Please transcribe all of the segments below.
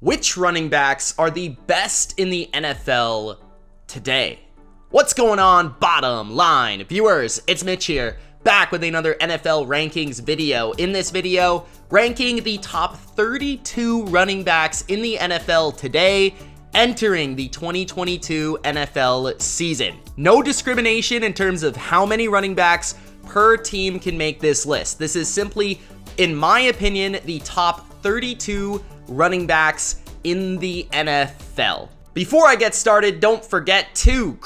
Which running backs are the best in the NFL today? What's going on, bottom line viewers? It's Mitch here, back with another NFL rankings video. In this video, ranking the top 32 running backs in the NFL today, entering the 2022 NFL season. No discrimination in terms of how many running backs per team can make this list. This is simply, in my opinion, the top 32 running backs in the NFL. Before I get started, don't forget to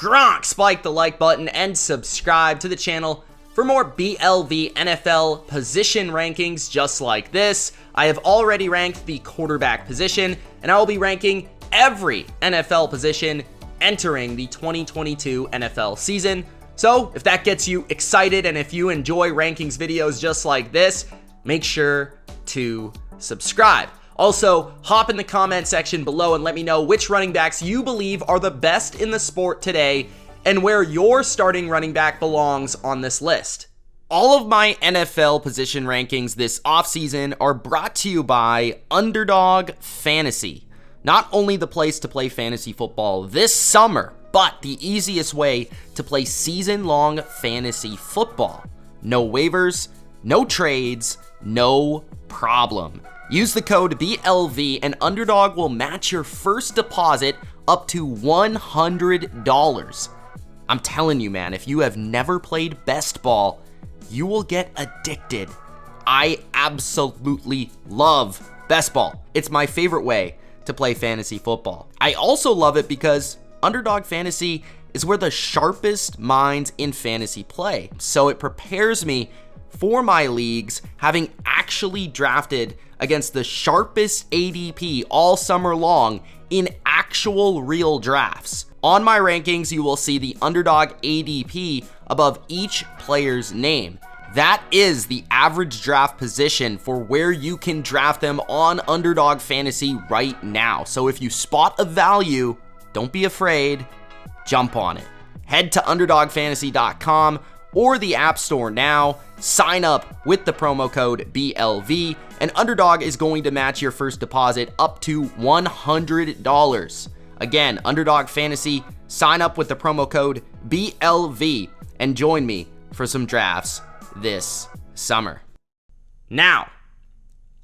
spike the like button and subscribe to the channel for more BLV NFL position rankings just like this. I have already ranked the quarterback position, and I will be ranking every NFL position entering the 2022 NFL season. So if that gets you excited and if you enjoy rankings videos just like this, make sure to subscribe. Also, hop in the comment section below and let me know which running backs you believe are the best in the sport today and where your starting running back belongs on this list. All of my NFL position rankings this offseason are brought to you by Underdog Fantasy. Not only the place to play fantasy football this summer, but the easiest way to play season-long fantasy football. No waivers, no trades, no problem. Use the code BLV and Underdog will match your first deposit up to $100. I'm telling you, man, if you have never played best ball, you will get addicted. I absolutely love best ball. It's my favorite way to play fantasy football. I also love it because Underdog Fantasy is where the sharpest minds in fantasy play. So it prepares me for my leagues, having actually drafted against the sharpest ADP all summer long in actual real drafts. On my rankings, you will see the Underdog ADP above each player's name. That is the average draft position for where you can draft them on Underdog Fantasy right now. So if you spot a value, don't be afraid, jump on it. Head to UnderdogFantasy.com or the App Store now, sign up with the promo code BLV, and Underdog is going to match your first deposit up to $100. Again, Underdog Fantasy, sign up with the promo code BLV, and join me for some drafts this summer. Now,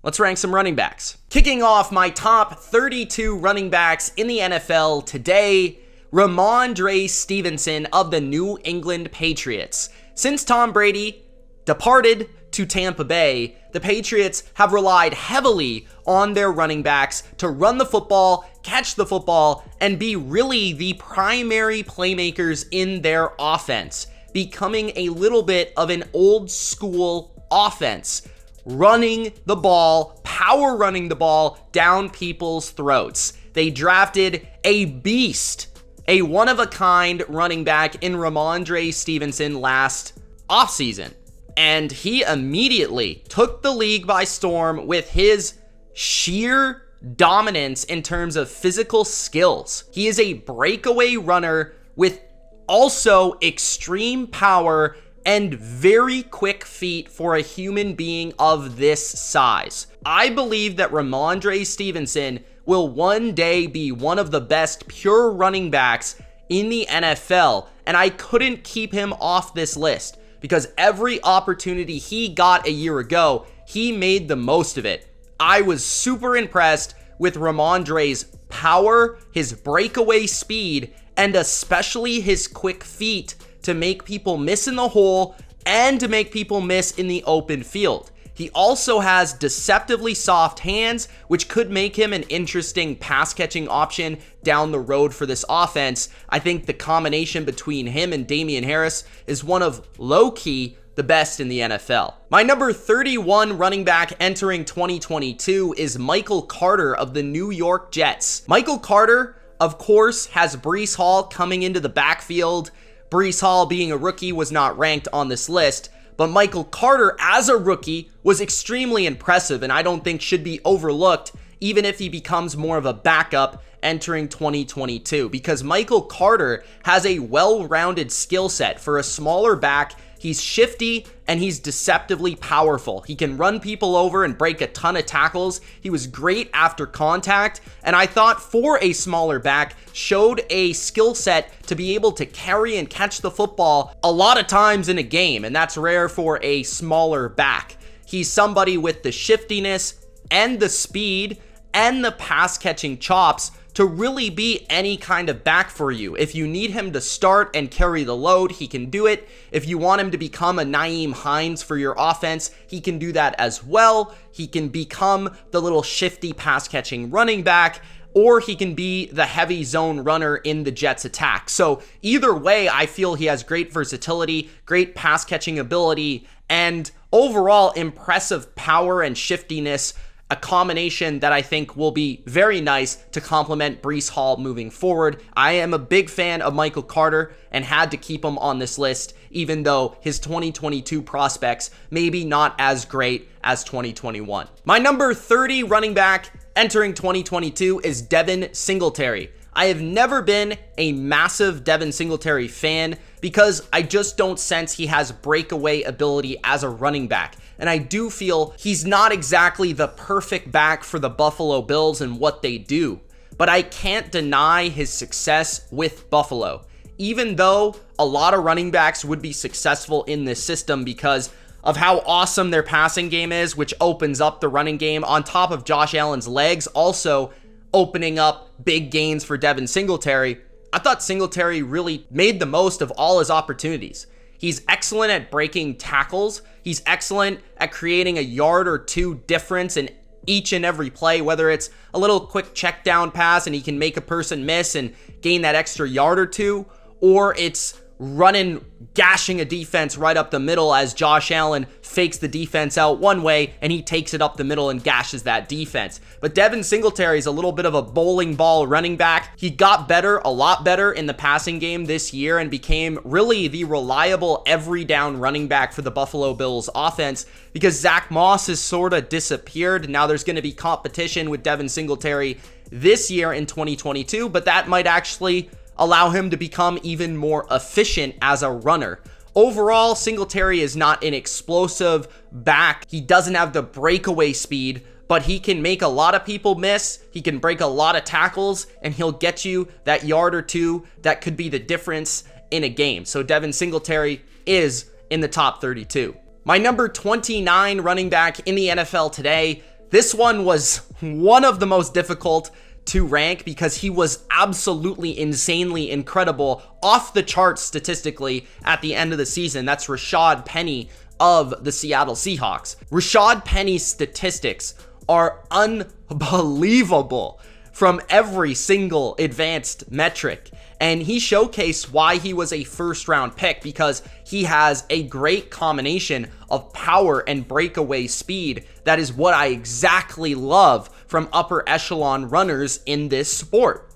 let's rank some running backs. Kicking off my top 32 running backs in the NFL today, RAHMONDRE Stevenson of the New England Patriots. Since Tom Brady departed to Tampa Bay, the Patriots have relied heavily on their running backs to run the football, catch the football, and be really the primary playmakers in their offense, becoming a little bit of an old school offense, running the ball, power running the ball down people's throats. They drafted a beast, a one-of-a-kind running back in RAHMONDRE Stevenson last offseason, and he immediately took the league by storm with his sheer dominance in terms of physical skills. He is a breakaway runner with also extreme power and very quick feet for a human being of this size. I believe that RAHMONDRE Stevenson will one day be one of the best pure running backs in the NFL, and I couldn't keep him off this list because every opportunity he got a year ago, he made the most of it. I was super impressed with RAHMONDRE's power, his breakaway speed, and especially his quick feet to make people miss in the hole and to make people miss in the open field. He also has deceptively soft hands, which could make him an interesting pass-catching option down the road for this offense. I think the combination between him and Damien Harris is one of low-key the best in the NFL. My number 31 running back entering 2022 is Michael Carter of the New York Jets. Michael Carter, of course, has Breece Hall coming into the backfield. Breece Hall, being a rookie, was not ranked on this list, but Michael Carter, as a rookie, was extremely impressive and I don't think should be overlooked even if he becomes more of a backup entering 2022, because Michael Carter has a well-rounded skill set. For a smaller back, he's shifty and he's deceptively powerful. He can run people over and break a ton of tackles. He was great after contact, and I thought for a smaller back, showed a skill set to be able to carry and catch the football a lot of times in a game, and that's rare for a smaller back. He's somebody with the shiftiness and the speed and the pass catching chops to really be any kind of back for you. If you need him to start and carry the load, he can do it. If you want him to become a Nyheim Hines for your offense, he can do that as well. He can become the little shifty pass catching running back, or he can be the heavy zone runner in the Jets attack. So either way, I feel he has great versatility, great pass catching ability, and overall impressive power and shiftiness, a combination that I think will be very nice to complement Breece Hall moving forward. I am a big fan of Michael Carter and had to keep him on this list, even though his 2022 prospects maybe not as great as 2021. My number 30 running back entering 2022 is Devin Singletary. I have never been a massive Devin Singletary fan because I just don't sense he has breakaway ability as a running back. And I do feel he's not exactly the perfect back for the Buffalo Bills and what they do. But I can't deny his success with Buffalo. Even though a lot of running backs would be successful in this system because of how awesome their passing game is, which opens up the running game on top of Josh Allen's legs, also opening up big gains for Devin Singletary. I thought Singletary really made the most of all his opportunities. He's excellent at breaking tackles. He's excellent at creating a yard or two difference in each and every play, whether it's a little quick check down pass and he can make a person miss and gain that extra yard or two, or it's running, gashing a defense right up the middle as Josh Allen fakes the defense out one way and he takes it up the middle and gashes that defense. But Devin Singletary is a little bit of a bowling ball running back. He got better, a lot better in the passing game this year and became really the reliable every down running back for the Buffalo Bills offense because Zach Moss has sort of disappeared. Now there's going to be competition with Devin Singletary this year in 2022, but that might actually allow him to become even more efficient as a runner. Overall, Singletary is not an explosive back. He doesn't have the breakaway speed, but he can make a lot of people miss. He can break a lot of tackles, and he'll get you that yard or two that could be the difference in a game. So Devin Singletary is in the top 32. My number 29 running back in the NFL today. This one was one of the most difficult to rank because he was absolutely insanely incredible, off the charts statistically at the end of the season. That's Rashad Penny of the Seattle Seahawks. Rashad Penny's statistics are unbelievable from every single advanced metric. And he showcased why he was a first round pick because he has a great combination of power and breakaway speed. That is what I exactly love from upper echelon runners in this sport.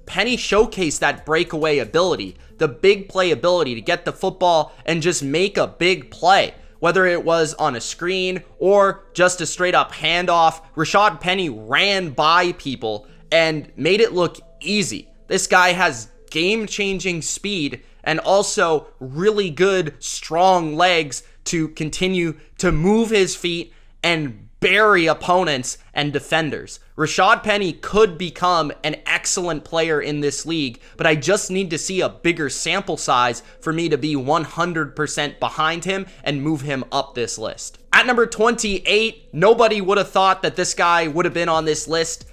Penny showcased that breakaway ability, the big play ability to get the football and just make a big play. Whether it was on a screen or just a straight up handoff, Rashad Penny ran by people and made it look easy. This guy has game-changing speed and also really good, strong legs to continue to move his feet and bury opponents and defenders. Rashad Penny could become an excellent player in this league, but I just need to see a bigger sample size for me to be 100% behind him and move him up this list. At number 28, nobody would have thought that this guy would have been on this list,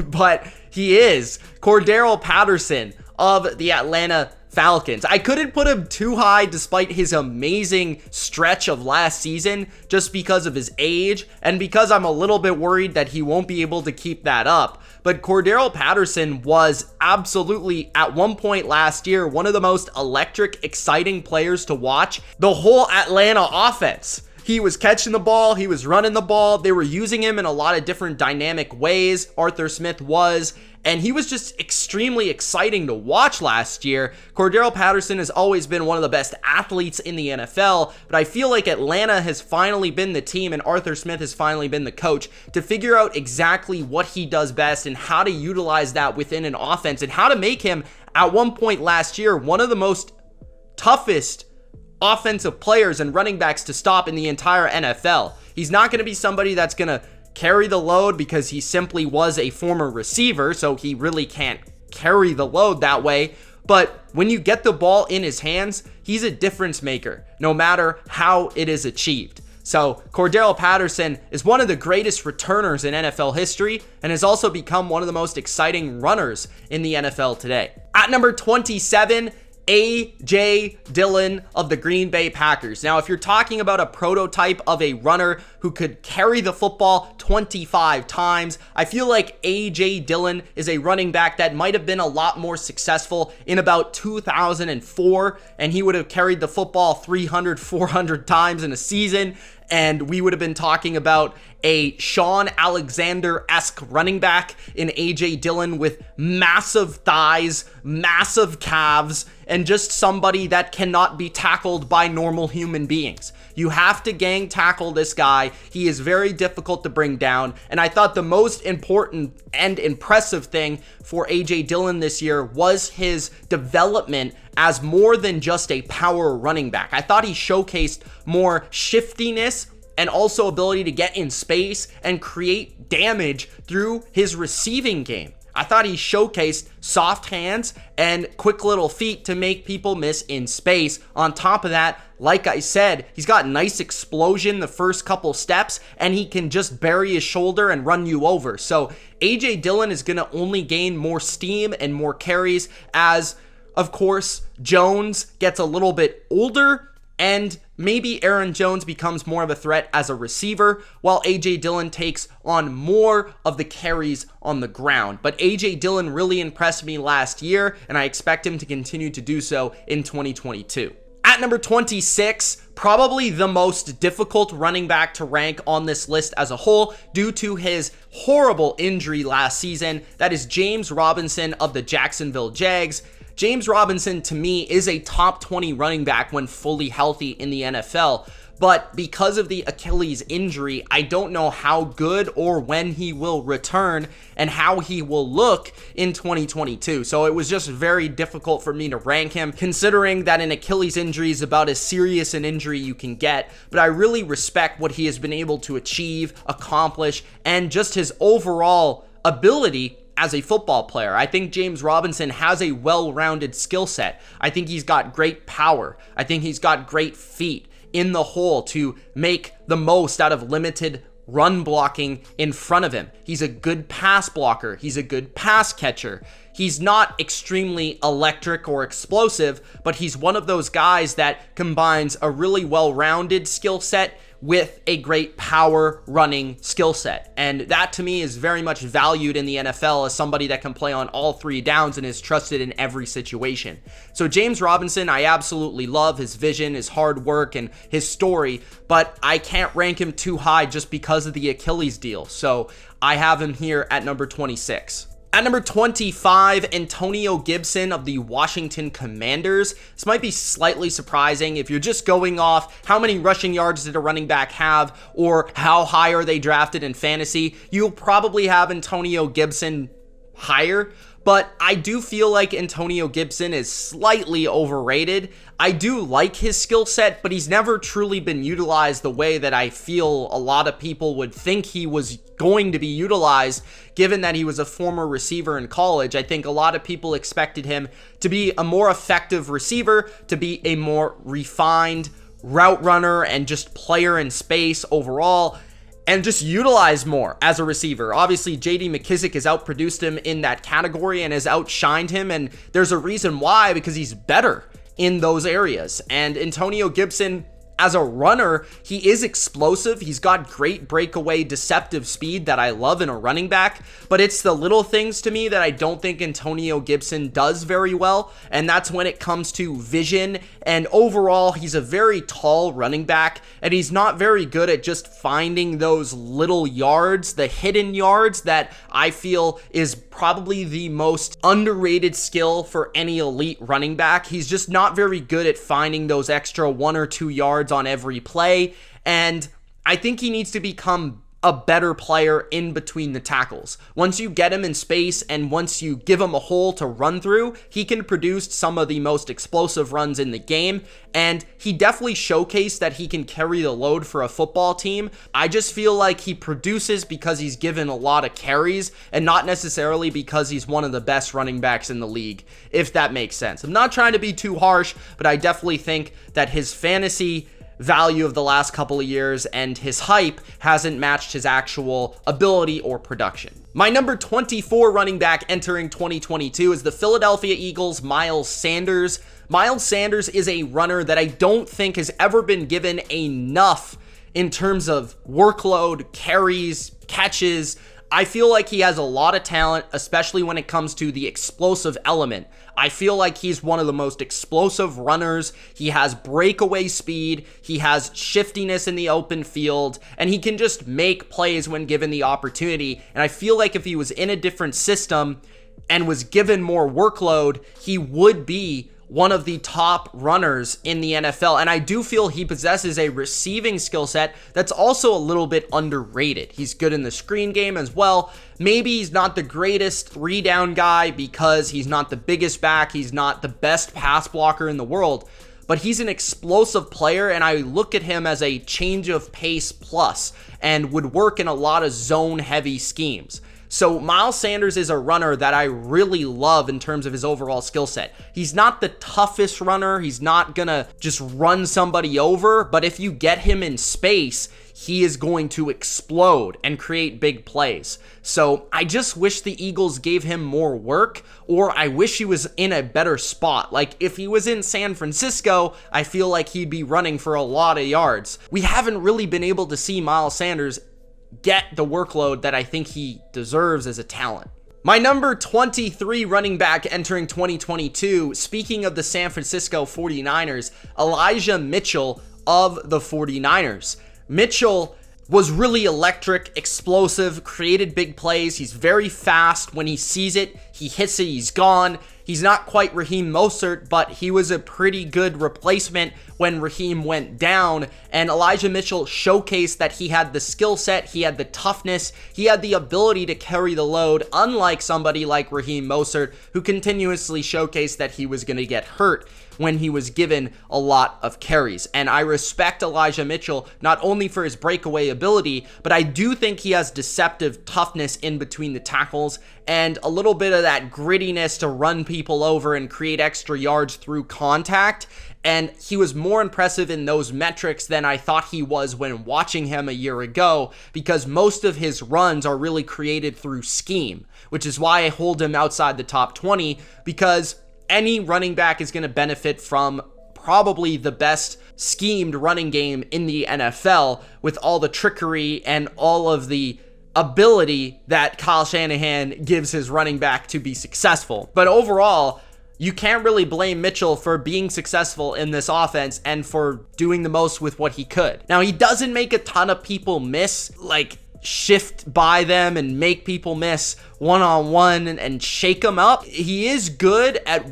but he is. Cordarrelle Patterson of the Atlanta Falcons. I couldn't put him too high despite his amazing stretch of last season just because of his age and because I'm a little bit worried that he won't be able to keep that up. But Cordarrelle Patterson was absolutely, at one point last year, one of the most electric, exciting players to watch the whole Atlanta offense. He was catching the ball, he was running the ball, they were using him in a lot of different dynamic ways, Arthur Smith was, and he was just extremely exciting to watch last year. Cordarrelle Patterson has always been one of the best athletes in the NFL, but I feel like Atlanta has finally been the team and Arthur Smith has finally been the coach to figure out exactly what he does best and how to utilize that within an offense and how to make him, at one point last year, one of the most toughest offensive players and running backs to stop in the entire NFL. He's not going to be somebody that's going to carry the load because he simply was a former receiver, so he really can't carry the load that way. But when you get the ball in his hands, he's a difference maker, no matter how it is achieved. So Cordarrelle Patterson is one of the greatest returners in NFL history and has also become one of the most exciting runners in the NFL today. At number 27, A.J. Dillon of the Green Bay Packers. Now, if you're talking about a prototype of a runner who could carry the football 25 times, I feel like A.J. Dillon is a running back that might have been a lot more successful in about 2004, and he would have carried the football 300, 400 times in a season, and we would have been talking about a Sean Alexander-esque running back in A.J. Dillon with massive thighs, massive calves, and just somebody that cannot be tackled by normal human beings. You have to gang tackle this guy. He is very difficult to bring down, and I thought the most important and impressive thing for A.J. Dillon this year was his development as more than just a power running back. I thought he showcased more shiftiness and also ability to get in space and create damage through his receiving game. I thought he showcased soft hands and quick little feet to make people miss in space. On top of that, like I said, he's got nice explosion the first couple steps, and he can just bury his shoulder and run you over. So A.J. Dillon is going to only gain more steam and more carries as, of course, Jones gets a little bit older, and maybe Aaron Jones becomes more of a threat as a receiver, while A.J. Dillon takes on more of the carries on the ground. But A.J. Dillon really impressed me last year, and I expect him to continue to do so in 2022. At number 26, probably the most difficult running back to rank on this list as a whole due to his horrible injury last season. That is James Robinson of the Jacksonville Jags. James Robinson, to me, is a top 20 running back when fully healthy in the NFL. But because of the Achilles injury, I don't know how good or when he will return and how he will look in 2022. So it was just very difficult for me to rank him, considering that an Achilles injury is about as serious an injury you can get. But I really respect what he has been able to achieve, accomplish, and just his overall ability as a football player. I think James Robinson has a well-rounded skill set. I think he's got great power. I think he's got great feet in the hole to make the most out of limited run blocking in front of him. He's a good pass blocker. He's a good pass catcher. He's not extremely electric or explosive, but he's one of those guys that combines a really well-rounded skill set with a great power running skill set. And that to me is very much valued in the NFL as somebody that can play on all three downs and is trusted in every situation. So James Robinson, I absolutely love his vision, his hard work, and his story, but I can't rank him too high just because of the Achilles deal. So I have him here at number 26. At number 25, Antonio Gibson of the Washington Commanders. This might be slightly surprising if you're just going off how many rushing yards did a running back have or how high are they drafted in fantasy. You'll probably have Antonio Gibson higher, but I do feel like Antonio Gibson is slightly overrated. I do like his skill set, but he's never truly been utilized the way that I feel a lot of people would think he was going to be utilized, given that he was a former receiver in college. I think a lot of people expected him to be a more effective receiver, to be a more refined route runner and just player in space overall, and just utilize more as a receiver. Obviously, J.D. McKissic has outproduced him in that category and has outshined him, and there's a reason why, because he's better in those areas. And Antonio Gibson As a runner, he is explosive. He's got great breakaway, deceptive speed that I love in a running back, but it's the little things to me that I don't think Antonio Gibson does very well, and that's when it comes to vision, and overall, he's a very tall running back, and he's not very good at just finding those little yards, the hidden yards that I feel is probably the most underrated skill for any elite running back. He's just not very good at finding those extra 1 or 2 yards on every play, and I think he needs to become a better player in between the tackles. Once you get him in space and once you give him a hole to run through, he can produce some of the most explosive runs in the game, and he definitely showcased that he can carry the load for a football team. I just feel like he produces because he's given a lot of carries and not necessarily because he's one of the best running backs in the league, if that makes sense. I'm not trying to be too harsh, but I definitely think that his fantasy value of the last couple of years and his hype hasn't matched his actual ability or production. My number 24 running back entering 2022 is the Philadelphia Eagles' Miles Sanders. Miles Sanders is a runner that I don't think has ever been given enough in terms of workload, carries, catches. I feel like he has a lot of talent, especially when it comes to the explosive element. I feel like he's one of the most explosive runners. He has breakaway speed, he has shiftiness in the open field, and he can just make plays when given the opportunity. And I feel like if he was in a different system and was given more workload, he would be one of the top runners in the NFL, and I do feel he possesses a receiving skill set that's also a little bit underrated. He's good in the screen game as well. Maybe he's not the greatest 3-down guy because he's not the biggest back, he's not the best pass blocker in the world, but he's an explosive player, and I look at him as a change of pace plus and would work in a lot of zone-heavy schemes. So Miles Sanders is a runner that I really love in terms of his overall skill set. He's not the toughest runner. He's not gonna just run somebody over, but if you get him in space, he is going to explode and create big plays. So I just wish the Eagles gave him more work, or I wish he was in a better spot. Like if he was in San Francisco, I feel like he'd be running for a lot of yards. We haven't really been able to see Miles Sanders get the workload that I think he deserves as a talent. My number 23 running back entering 2022, speaking of the San Francisco 49ers, Elijah Mitchell of the 49ers. Mitchell was really electric, explosive, created big plays. He's very fast. When he sees it, he hits it, he's gone. He's not quite Raheem Mostert, but he was a pretty good replacement when Raheem went down, and Elijah Mitchell showcased that he had the skill set, he had the toughness, he had the ability to carry the load, unlike somebody like Raheem Mostert, who continuously showcased that he was going to get hurt when he was given a lot of carries. And I respect Elijah Mitchell not only for his breakaway ability, but I do think he has deceptive toughness in between the tackles and a little bit of that grittiness to run people over and create extra yards through contact. And he was more impressive in those metrics than I thought he was when watching him a year ago, because most of his runs are really created through scheme, which is why I hold him outside the top 20, because any running back is going to benefit from probably the best schemed running game in the NFL, with all the trickery and all of the ability that Kyle Shanahan gives his running back to be successful. But overall, you can't really blame Mitchell for being successful in this offense and for doing the most with what he could. Now, he doesn't make a ton of people miss, like shift by them and make people miss one-on-one and shake them up. He is good at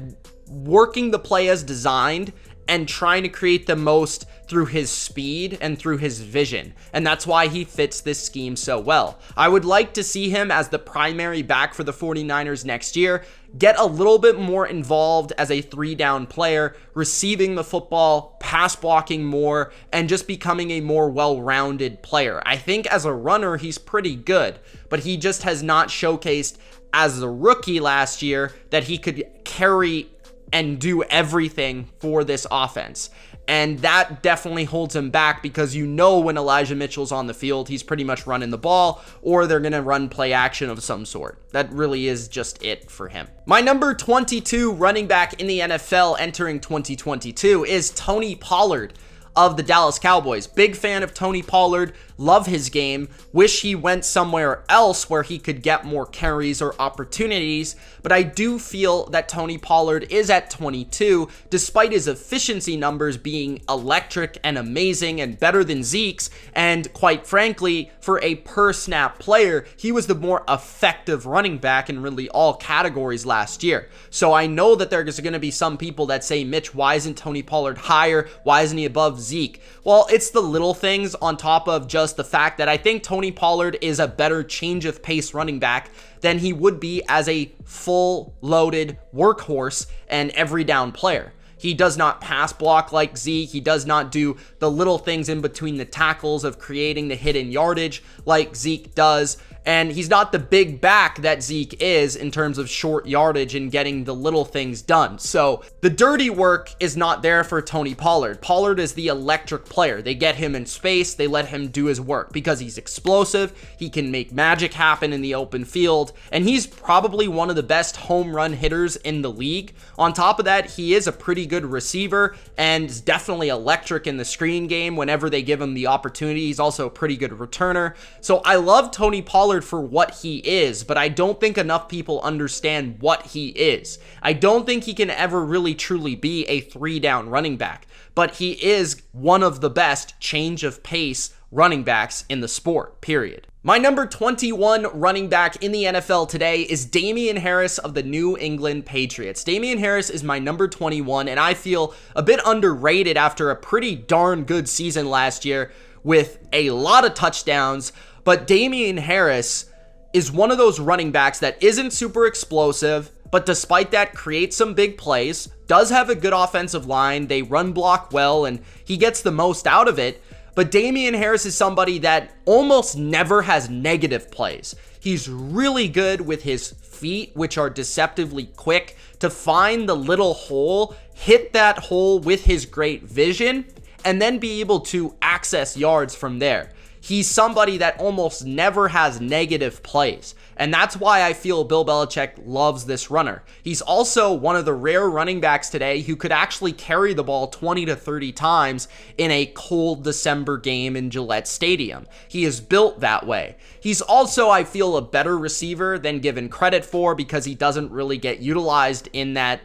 working the play as designed and trying to create the most through his speed and through his vision, and that's why he fits this scheme so well. I would like to see him as the primary back for the 49ers next year, get a little bit more involved as a 3-down player, receiving the football, pass blocking more, and just becoming a more well-rounded player. I think as a runner, he's pretty good, but he just has not showcased as a rookie last year that he could carry and do everything for this offense. And that definitely holds him back, because you know when Elijah Mitchell's on the field, he's pretty much running the ball, or they're going to run play action of some sort. That really is just it for him. My number 22 running back in the NFL entering 2022 is Tony Pollard of the Dallas Cowboys. Big fan of Tony Pollard, love his game, wish he went somewhere else where he could get more carries or opportunities, but I do feel that Tony Pollard is at 22, despite his efficiency numbers being electric and amazing and better than Zeke's, and quite frankly, for a per snap player, he was the more effective running back in really all categories last year. So I know that there's going to be some people that say, Mitch, why isn't Tony Pollard higher? Why isn't he above Zeke? Well, it's the little things on top of just the fact that I think Tony Pollard is a better change of pace running back than he would be as a full loaded workhorse and every down player. He does not pass block like Zeke. He does not do the little things in between the tackles of creating the hidden yardage like Zeke does. And he's not the big back that Zeke is in terms of short yardage and getting the little things done. So the dirty work is not there for Tony Pollard. Pollard is the electric player. They get him in space. They let him do his work because he's explosive. He can make magic happen in the open field. And he's probably one of the best home run hitters in the league. On top of that, he is a pretty good receiver and is definitely electric in the screen game whenever they give him the opportunity. He's also a pretty good returner. So I love Tony Pollard for what he is, but I don't think enough people understand what he is. I don't think he can ever really truly be a 3-down running back, but he is one of the best change of pace running backs in the sport, period. My number 21 running back in the NFL today is Damien Harris of the New England Patriots. Damien Harris is my number 21, and I feel a bit underrated after a pretty darn good season last year with a lot of touchdowns. But Damien Harris is one of those running backs that isn't super explosive, but despite that creates some big plays, does have a good offensive line, they run block well, and he gets the most out of it. But Damien Harris is somebody that almost never has negative plays. He's really good with his feet, which are deceptively quick, to find the little hole, hit that hole with his great vision, and then be able to access yards from there. He's somebody that almost never has negative plays, and that's why I feel Bill Belichick loves this runner. He's also one of the rare running backs today who could actually carry the ball 20 to 30 times in a cold December game in Gillette Stadium. He is built that way. He's also, I feel, a better receiver than given credit for because he doesn't really get utilized in that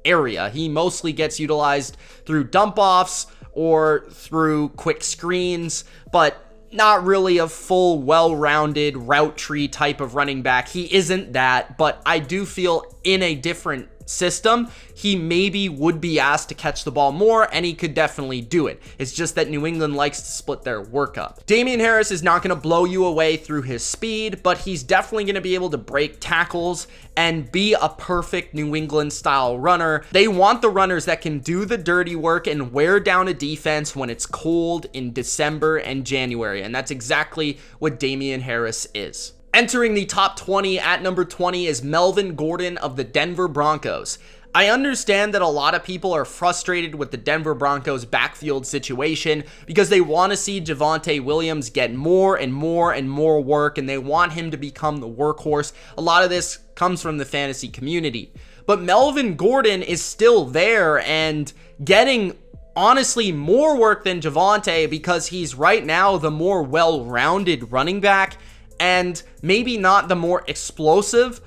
area. He mostly gets utilized through dump-offs or through quick screens, but not really a full, well-rounded route tree type of running back. He isn't that, but I do feel in a different system, he maybe would be asked to catch the ball more, and he could definitely do it. It's just that New England likes to split their work up. Damien Harris is not going to blow you away through his speed, but he's definitely going to be able to break tackles and be a perfect New England style runner. They want the runners that can do the dirty work and wear down a defense when it's cold in December and January, and that's exactly what Damien Harris is. Entering the top 20 at number 20 is Melvin Gordon of the Denver Broncos. I understand that a lot of people are frustrated with the Denver Broncos backfield situation because they want to see Javonte Williams get more and more and more work, and they want him to become the workhorse. A lot of this comes from the fantasy community. But Melvin Gordon is still there and getting honestly more work than Javonte because he's right now the more well-rounded running back and maybe not the more explosive,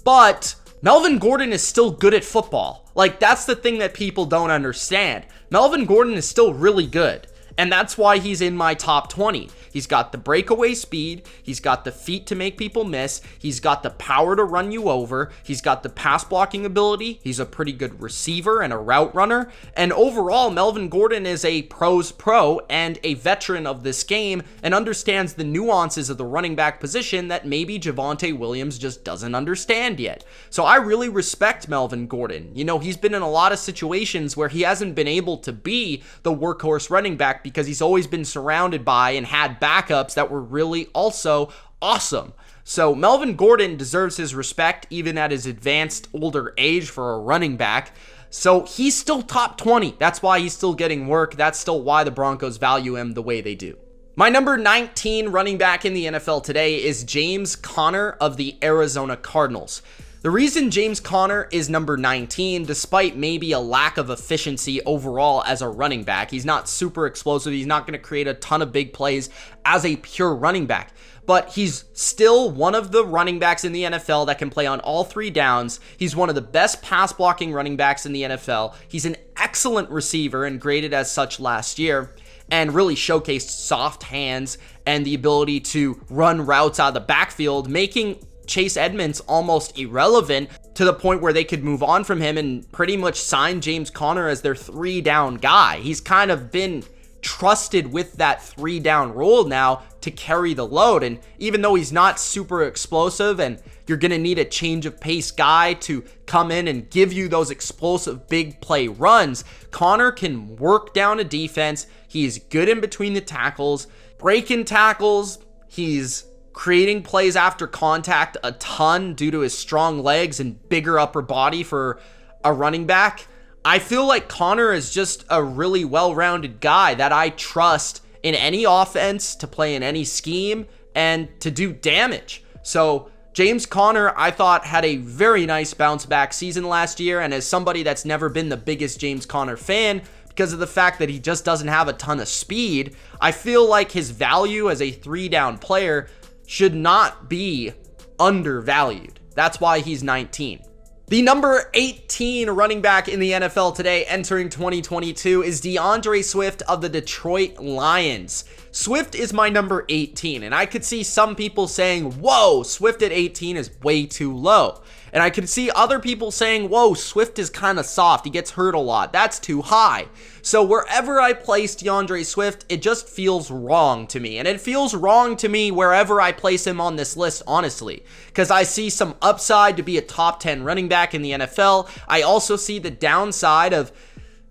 but Melvin Gordon is still good at football. Like, that's the thing that people don't understand. Melvin Gordon is still really good, and that's why he's in my top 20. He's got the breakaway speed. He's got the feet to make people miss. He's got the power to run you over. He's got the pass blocking ability. He's a pretty good receiver and a route runner. And overall, Melvin Gordon is a pro's pro and a veteran of this game and understands the nuances of the running back position that maybe Javonte Williams just doesn't understand yet. So I really respect Melvin Gordon. You know, he's been in a lot of situations where he hasn't been able to be the workhorse running back because he's always been surrounded by and had backups that were really also awesome. So Melvin Gordon deserves his respect even at his advanced older age for a running back. So he's still top 20. That's why he's still getting work. That's still why the Broncos value him the way they do. My number 19 running back in the NFL today is James Conner of the Arizona Cardinals. The reason James Conner is number 19, despite maybe a lack of efficiency overall as a running back, he's not super explosive, he's not going to create a ton of big plays as a pure running back, but he's still one of the running backs in the NFL that can play on all 3 downs. He's one of the best pass blocking running backs in the NFL. He's an excellent receiver and graded as such last year, and really showcased soft hands and the ability to run routes out of the backfield, making Chase Edmonds almost irrelevant to the point where they could move on from him and pretty much sign James Conner as their 3-down guy. He's kind of been trusted with that 3-down role now to carry the load, and even though he's not super explosive and you're going to need a change of pace guy to come in and give you those explosive big play runs, Conner can work down a defense. He's good in between the tackles, breaking tackles. He's creating plays after contact a ton due to his strong legs and bigger upper body for a running back. I feel like Conner is just a really well-rounded guy that I trust in any offense to play in any scheme and to do damage. So James Conner, I thought, had a very nice bounce back season last year, and as somebody that's never been the biggest James Conner fan because of the fact that he just doesn't have a ton of speed, I feel like his value as a 3-down player should not be undervalued. That's why he's 19. The number 18 running back in the NFL today entering 2022 is DeAndre Swift of the Detroit Lions. Swift is my number 18, and I could see some people saying, whoa, Swift at 18 is way too low. And I could see other people saying, whoa, Swift is kind of soft, he gets hurt a lot, that's too high. So wherever I place DeAndre Swift, it just feels wrong to me. And it feels wrong to me wherever I place him on this list, honestly, because I see some upside to be a top 10 running back in the NFL. I also see the downside of,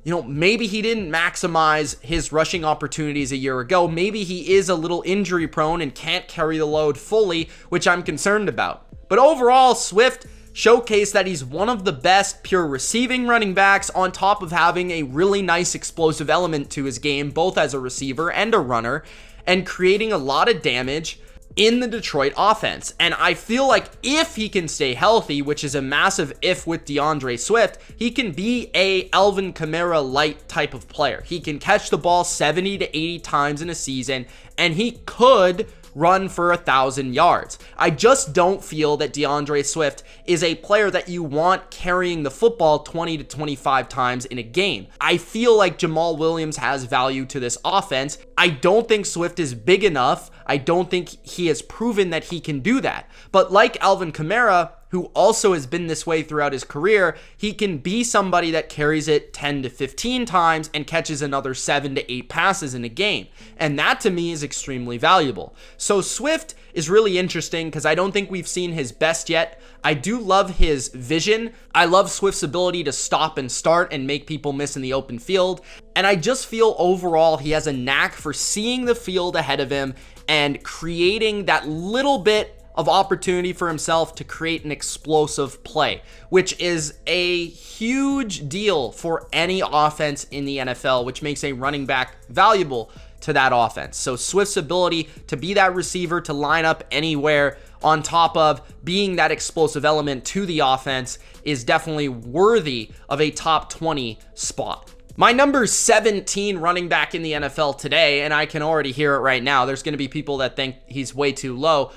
maybe he didn't maximize his rushing opportunities a year ago. Maybe he is a little injury prone and can't carry the load fully, which I'm concerned about. But overall, Swift showcased that he's one of the best pure receiving running backs, on top of having a really nice explosive element to his game, both as a receiver and a runner, and creating a lot of damage in the Detroit offense. And I feel like if he can stay healthy, which is a massive if with DeAndre Swift, he can be a Alvin Kamara light type of player. He can catch the ball 70 to 80 times in a season, and he could run for 1,000 yards. I just don't feel that DeAndre Swift is a player that you want carrying the football 20 to 25 times in a game. I feel like Jamal Williams has value to this offense. I don't think Swift is big enough. I don't think he has proven that he can do that. But like Alvin Kamara, who also has been this way throughout his career, he can be somebody that carries it 10 to 15 times and catches another 7 to 8 passes in a game. And that to me is extremely valuable. So Swift is really interesting because I don't think we've seen his best yet. I do love his vision. I love Swift's ability to stop and start and make people miss in the open field. And I just feel overall he has a knack for seeing the field ahead of him and creating that little bit of opportunity for himself to create an explosive play, which is a huge deal for any offense in the NFL, which makes a running back valuable to that offense. So Swift's ability to be that receiver, to line up anywhere, on top of being that explosive element to the offense, is definitely worthy of a top 20 spot. My number 17 running back in the NFL today, and I can already hear it right now, there's going to be people that think he's way too low.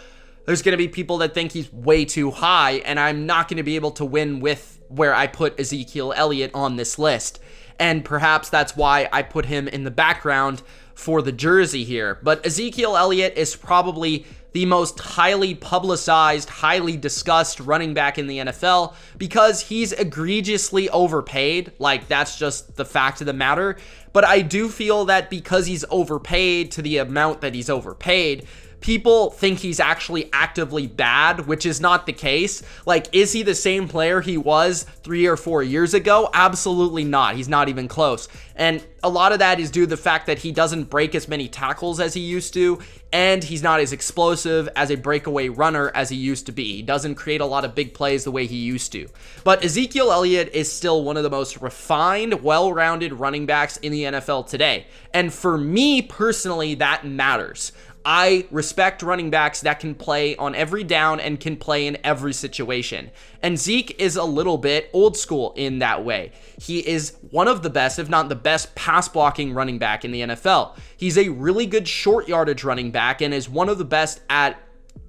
There's going to be people that think he's way too high, and I'm not going to be able to win with where I put Ezekiel Elliott on this list. And perhaps that's why I put him in the background for the jersey here. But Ezekiel Elliott is probably the most highly publicized, highly discussed running back in the NFL because he's egregiously overpaid. Like, that's just the fact of the matter. But I do feel that because he's overpaid to the amount that he's overpaid, people think he's actually actively bad, which is not the case. Like, is he the same player he was 3 or 4 years ago? Absolutely not. He's not even close. And a lot of that is due to the fact that he doesn't break as many tackles as he used to, and he's not as explosive as a breakaway runner as he used to be. He doesn't create a lot of big plays the way he used to. But Ezekiel Elliott is still one of the most refined, well-rounded running backs in the NFL today. And for me personally, that matters. I respect running backs that can play on every down and can play in every situation. And Zeke is a little bit old school in that way. He is one of the best, if not the best, pass blocking running back in the NFL. He's a really good short yardage running back and is one of the best at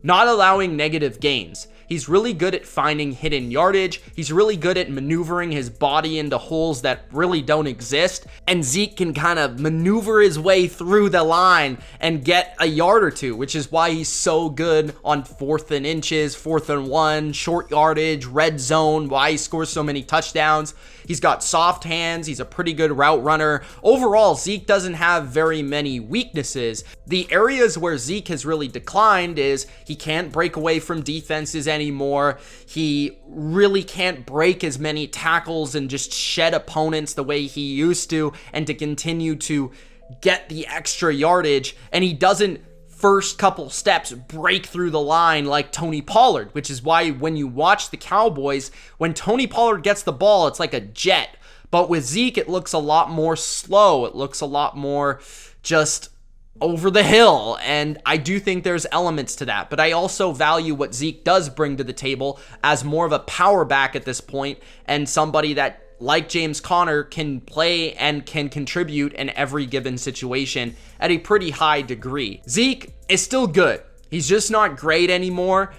not allowing negative gains. He's really good at finding hidden yardage. He's really good at maneuvering his body into holes that really don't exist. And Zeke can kind of maneuver his way through the line and get a yard or two, which is why he's so good on 4th and inches, 4th and 1, short yardage, red zone, why he scores so many touchdowns. He's got soft hands. He's a pretty good route runner. Overall, Zeke doesn't have very many weaknesses. The areas where Zeke has really declined is he can't break away from defenses anymore. He really can't break as many tackles and just shed opponents the way he used to, and to continue to get the extra yardage. And he doesn't first couple steps break through the line like Tony Pollard, which is why when you watch the Cowboys, when Tony Pollard gets the ball, it's like a jet. But with Zeke, it looks a lot more slow. It looks a lot more just over the hill, and I do think there's elements to that. But I also value what Zeke does bring to the table as more of a power back at this point, and somebody that, like James Conner, can play and can contribute in every given situation at a pretty high degree. Zeke is still good. He's just not great anymore.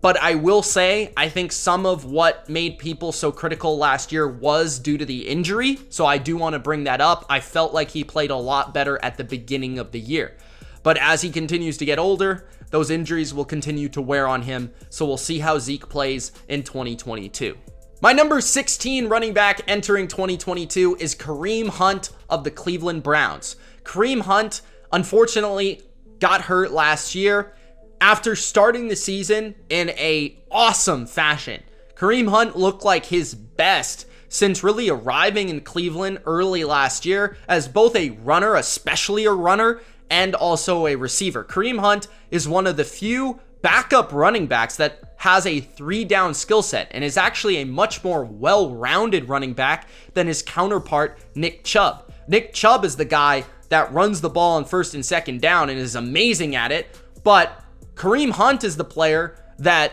But I will say, I think some of what made people so critical last year was due to the injury. So I do want to bring that up. I felt like he played a lot better at the beginning of the year. But as he continues to get older, those injuries will continue to wear on him. So we'll see how Zeke plays in 2022. My number 16 running back entering 2022 is Kareem Hunt of the Cleveland Browns. Kareem Hunt, unfortunately, got hurt last year. After starting the season in a awesome fashion, Kareem Hunt looked like his best since really arriving in Cleveland early last year as both a runner, especially a runner, and also a receiver. Kareem Hunt is one of the few backup running backs that has a 3-down skill set and is actually a much more well-rounded running back than his counterpart, Nick Chubb. Nick Chubb is the guy that runs the ball on 1st and 2nd down and is amazing at it, but Kareem Hunt is the player that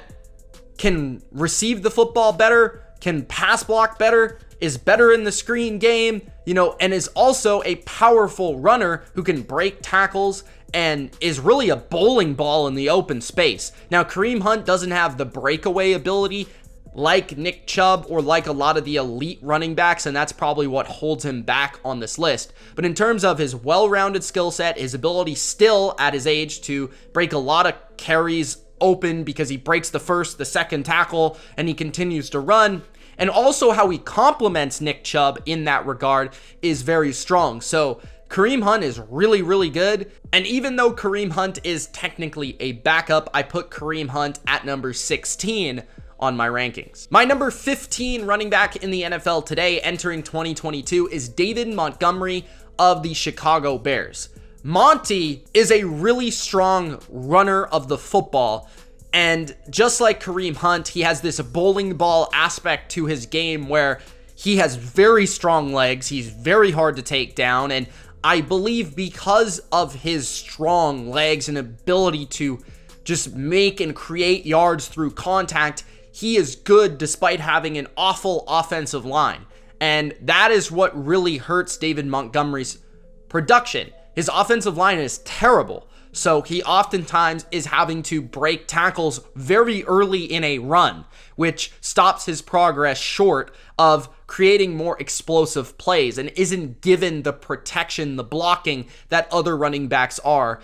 can receive the football better, can pass block better, is better in the screen game, and is also a powerful runner who can break tackles and is really a bowling ball in the open space. Now, Kareem Hunt doesn't have the breakaway ability like Nick Chubb or like a lot of the elite running backs, and that's probably what holds him back on this list. But in terms of his well-rounded skill set, his ability still at his age to break a lot of carries open because he breaks the 1st, the 2nd tackle, and he continues to run, and also how he complements Nick Chubb in that regard is very strong. So Kareem Hunt is really, really good. And even though Kareem Hunt is technically a backup, I put Kareem Hunt at number 16 on my rankings. My number 15 running back in the NFL today entering 2022 is David Montgomery of the Chicago Bears. Monty is a really strong runner of the football, and just like Kareem Hunt, he has this bowling ball aspect to his game where he has very strong legs, he's very hard to take down, and I believe because of his strong legs and ability to just make and create yards through contact, he is good despite having an awful offensive line. And that is what really hurts David Montgomery's production. His offensive line is terrible. So he oftentimes is having to break tackles very early in a run, which stops his progress short of creating more explosive plays and isn't given the protection, the blocking that other running backs are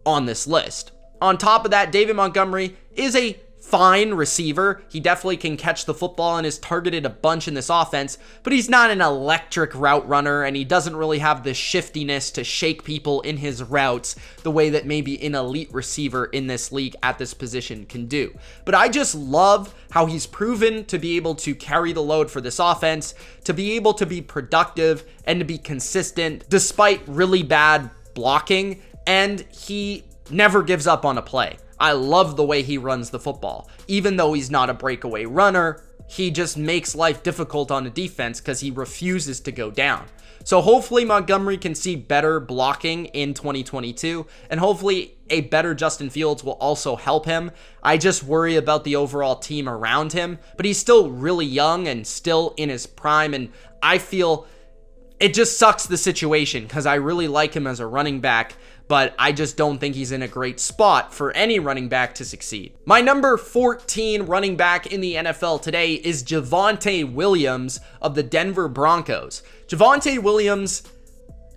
on this list. On top of that, David Montgomery is a fine receiver. He definitely can catch the football and is targeted a bunch in this offense, but he's not an electric route runner, and he doesn't really have the shiftiness to shake people in his routes the way that maybe an elite receiver in this league at this position can do. But I just love how he's proven to be able to carry the load for this offense, to be able to be productive and to be consistent despite really bad blocking, and he never gives up on a play. I love the way he runs the football. Even though he's not a breakaway runner, he just makes life difficult on the defense because he refuses to go down. So hopefully Montgomery can see better blocking in 2022, and hopefully a better Justin Fields will also help him. I just worry about the overall team around him, but he's still really young and still in his prime, and I feel it just sucks the situation because I really like him as a running back, but I just don't think he's in a great spot for any running back to succeed. My number 14 running back in the NFL today is Javonte Williams of the Denver Broncos. Javonte Williams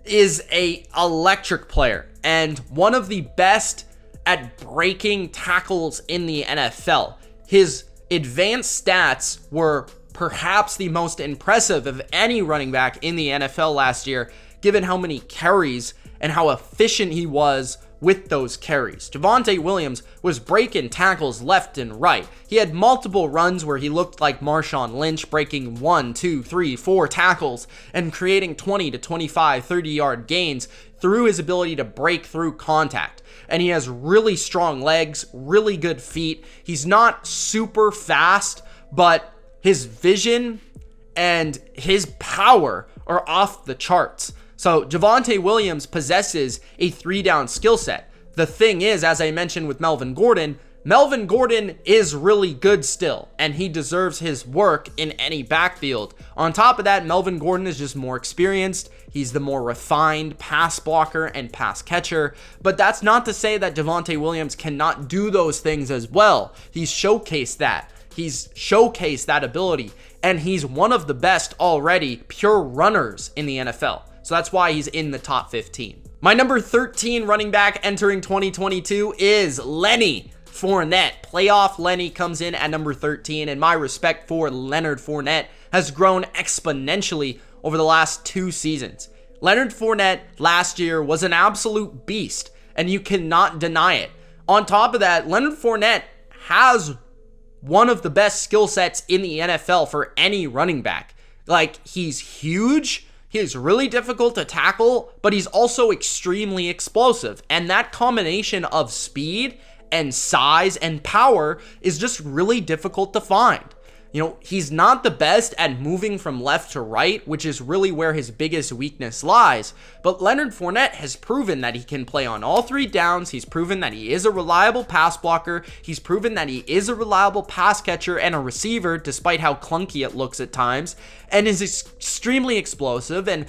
is an electric player and one of the best at breaking tackles in the NFL. His advanced stats were perhaps the most impressive of any running back in the NFL last year, given how many carries and how efficient he was with those carries. Javonte Williams was breaking tackles left and right. He had multiple runs where he looked like Marshawn Lynch, breaking 1, 2, 3, 4 tackles and creating 20 to 25, 30-yard gains through his ability to break through contact. And he has really strong legs, really good feet. He's not super fast, but his vision and his power are off the charts. So Javonte Williams possesses a 3-down skill set. The thing is, as I mentioned with Melvin Gordon is really good still, and he deserves his work in any backfield. On top of that, Melvin Gordon is just more experienced. He's the more refined pass blocker and pass catcher, but that's not to say that Javonte Williams cannot do those things as well. He's showcased that. He's showcased that ability, and he's one of the best already pure runners in the NFL. So that's why he's in the top 15. My number 13 running back entering 2022 is Lenny Fournette. Playoff Lenny comes in at number 13, and my respect for Leonard Fournette has grown exponentially over the last 2 seasons. Leonard Fournette last year was an absolute beast, and you cannot deny it. On top of that, Leonard Fournette has one of the best skill sets in the NFL for any running back. Like, he's huge. He's really difficult to tackle, but he's also extremely explosive. And that combination of speed and size and power is just really difficult to find. You know, he's not the best at moving from left to right, which is really where his biggest weakness lies. But Leonard Fournette has proven that he can play on all 3 downs. He's proven that he is a reliable pass blocker. He's proven that he is a reliable pass catcher and a receiver, despite how clunky it looks at times, and is extremely explosive and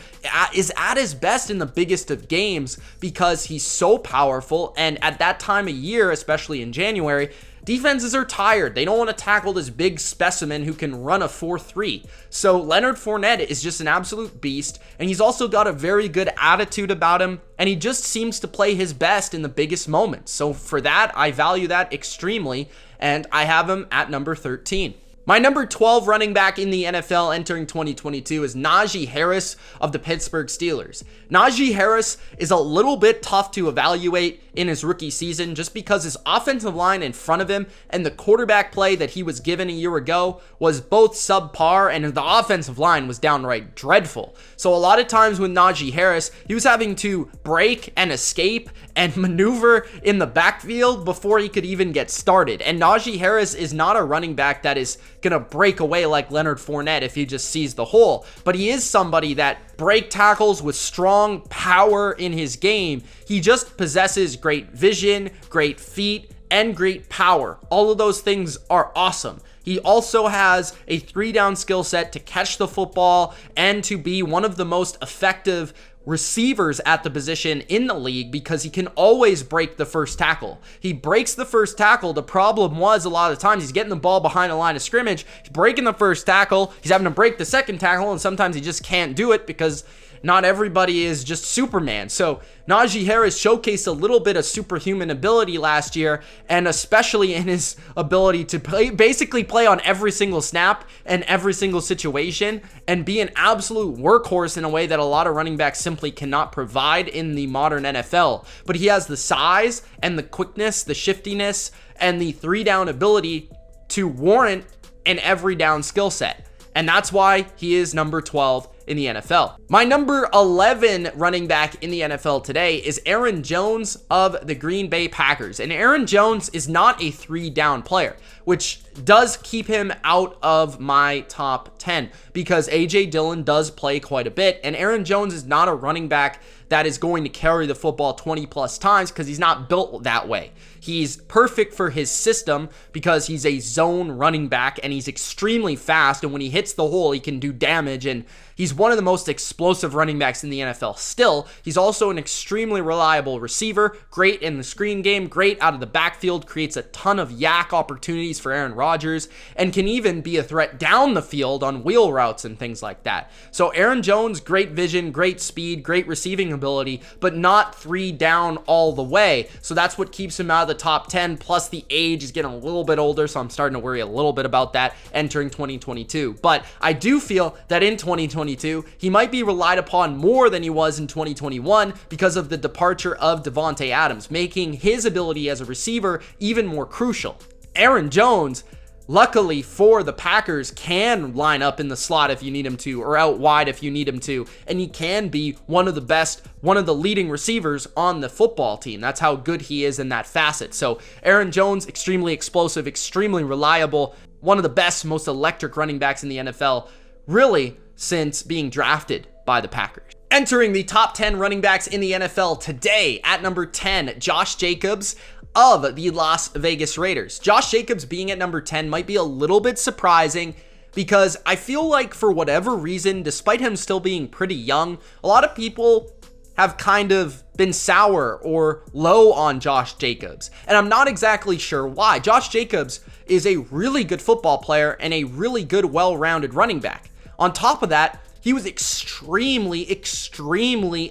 is at his best in the biggest of games because he's so powerful. And at that time of year, especially in January, defenses are tired. They don't want to tackle this big specimen who can run a 4.3. So Leonard Fournette is just an absolute beast, and he's also got a very good attitude about him, and he just seems to play his best in the biggest moments. So for that, I value that extremely, and I have him at number 13. My number 12 running back in the NFL entering 2022 is Najee Harris of the Pittsburgh Steelers. Najee Harris is a little bit tough to evaluate in his rookie season just because his offensive line in front of him and the quarterback play that he was given a year ago was both subpar, and the offensive line was downright dreadful. So a lot of times with Najee Harris, he was having to break and escape and maneuver in the backfield before he could even get started. And Najee Harris is not a running back that is gonna break away like Leonard Fournette if he just sees the hole, but he is somebody that break tackles with strong power in his game. He just possesses great vision, great feet, and great power. All of those things are awesome. He also has a 3-down skill set to catch the football and to be one of the most effective receivers at the position in the league because he can always break the first tackle. He breaks the first tackle. The problem was a lot of times he's getting the ball behind the line of scrimmage, he's breaking the first tackle, he's having to break the second tackle, and sometimes he just can't do it because not everybody is just Superman. So Najee Harris showcased a little bit of superhuman ability last year, and especially in his ability to basically play on every single snap and every single situation and be an absolute workhorse in a way that a lot of running backs simply cannot provide in the modern NFL. But he has the size and the quickness, the shiftiness, and the 3-down ability to warrant an every down skill set. And that's why he is number 12 in the NFL. My number 11 running back in the NFL today is Aaron Jones of the Green Bay Packers. And Aaron Jones is not a 3-down player, which does keep him out of my top 10 because A.J. Dillon does play quite a bit, and Aaron Jones is not a running back that is going to carry the football 20 plus times because he's not built that way. He's perfect for his system because he's a zone running back and he's extremely fast, and when he hits the hole, he can do damage, and he's one of the most explosive running backs in the NFL still. He's also an extremely reliable receiver, great in the screen game, great out of the backfield, creates a ton of yak opportunities for Aaron Rodgers, and can even be a threat down the field on wheel routes and things like that. So Aaron Jones, great vision, great speed, great receiving ability, but not 3 down all the way. So that's what keeps him out of the top 10, plus the age is getting a little bit older, so I'm starting to worry a little bit about that entering 2022. But I do feel that in 2022, he might be relied upon more than he was in 2021 because of the departure of Davante Adams, making his ability as a receiver even more crucial. Aaron Jones, luckily for the Packers, can line up in the slot if you need him to, or out wide if you need him to, and he can be one of the best, one of the leading receivers on the football team. That's how good he is in that facet. So Aaron Jones, extremely explosive, extremely reliable, one of the best, most electric running backs in the NFL, really, since being drafted by the Packers. Entering the top 10 running backs in the NFL today, at number 10, Josh Jacobs of the Las Vegas Raiders. Josh Jacobs being at number 10 might be a little bit surprising because I feel like for whatever reason, despite him still being pretty young, a lot of people have kind of been sour or low on Josh Jacobs, and I'm not exactly sure why. Josh Jacobs is a really good football player and a really good, well-rounded running back. On top of that, he was extremely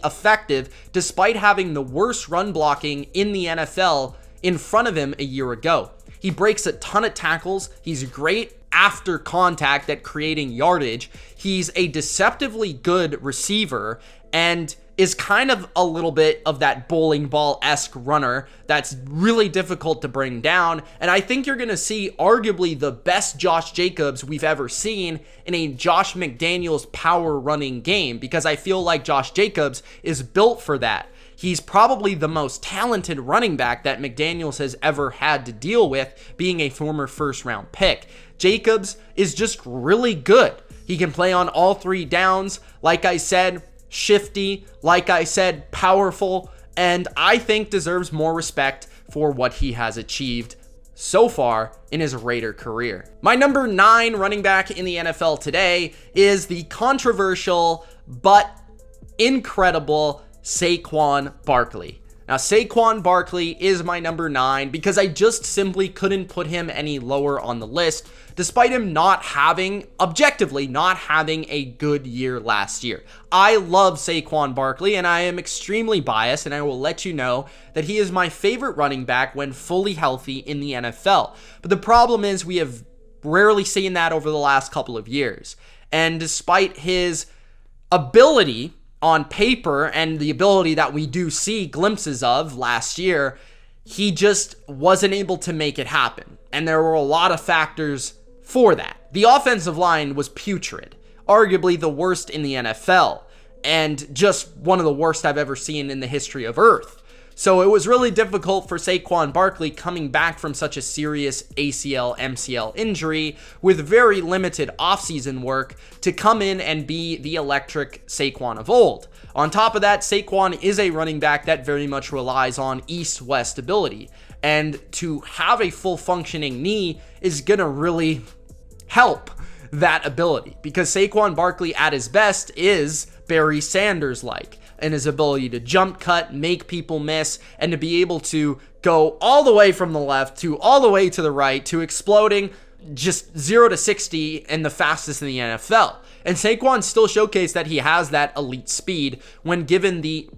effective despite having the worst run blocking in the NFL in front of him a year ago. He breaks a ton of tackles. He's great after contact at creating yardage. He's a deceptively good receiver and is kind of a little bit of that bowling ball-esque runner that's really difficult to bring down. And I think you're going to see arguably the best Josh Jacobs we've ever seen in a Josh McDaniels power running game, because I feel like Josh Jacobs is built for that. He's probably the most talented running back that McDaniels has ever had to deal with, being a former first-round pick. Jacobs is just really good. He can play on all 3 downs. Like I said, shifty, like I said, powerful, and I think deserves more respect for what he has achieved so far in his Raider career. My number 9 running back in the NFL today is the controversial but incredible Saquon Barkley. Now, Saquon Barkley is my number 9 because I just simply couldn't put him any lower on the list, despite him objectively not having a good year last year. I love Saquon Barkley, and I am extremely biased, and I will let you know that he is my favorite running back when fully healthy in the NFL. But the problem is we have rarely seen that over the last couple of years. And despite his ability on paper and the ability that we do see glimpses of last year, he just wasn't able to make it happen. And there were a lot of factors for that. The offensive line was putrid, arguably the worst in the NFL, and just one of the worst I've ever seen in the history of Earth. So it was really difficult for Saquon Barkley coming back from such a serious ACL, MCL injury with very limited offseason work to come in and be the electric Saquon of old. On top of that, Saquon is a running back that very much relies on east-west ability, and to have a full functioning knee is going to really help that ability, because Saquon Barkley at his best is Barry Sanders-like in his ability to jump cut, make people miss, and to be able to go all the way from the left to all the way to the right to exploding just 0 to 60 and the fastest in the NFL. And Saquon still showcased that he has that elite speed when given the